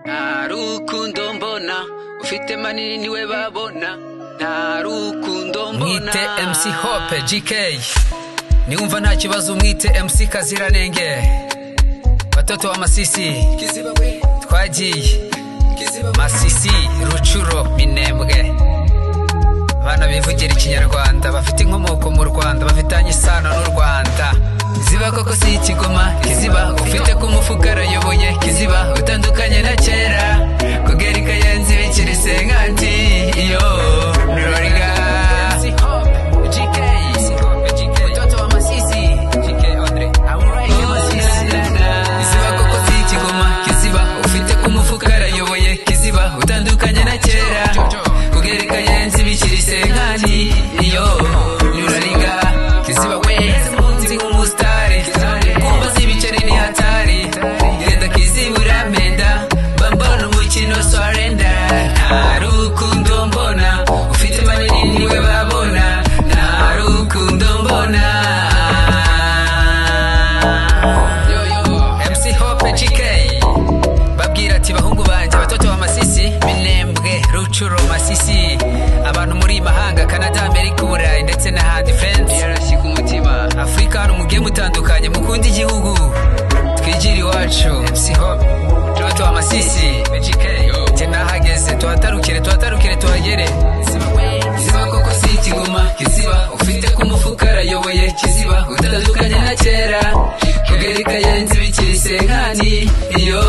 nta rukundo mbona ufite manini niwe babona nta rukundo mbona. Mwite MC Hope GK niwumva nta kibazo mwite MC Kaziranenge batoto wa Masisi twagiye Masisi Rucuro Minembwe abana bivugira ikinyarwanda bafite inkomoko mu Rwanda bafitanye isano n'u Rwanda. Kiziba koko si ikigoma Kiziba ufite ku mufuka arayoboye Kiziba utandukanye na kera kugera ikayenzi bikiri senkanti iyo nuroriga MC Hope GK mtoto wa Masisi GK Andre amuraye Masisi. Kiziba koko si ikigoma Kiziba ufite ku mufuka arayoboye Kiziba utandukanye na kera kugera ikayenzi bikiri senkanti iyo nuroriga. Kiziba we nta rukundo mbona ufite manini niwe babona nta rukundo mbona. MC Hope GK babwira ati bahungu banje batoto wa Masisi Minembwe Rucuro Masisi abantu muri mahanga Canada Amerika Uburayi ndetse n'ahandi friends yarashika umutima Afrika hano mugiye mutandukanye mukunda igihugu twigira iwacu. MC Hope batoto wa Masisi GK nahageze tuhatarukire tuhagere. Kiziba koko si ikigoma Kiziba ufite ku mufuka arayoboye Kiziba utandukanye na kera kugera ikayenzi bikiri senkani iyo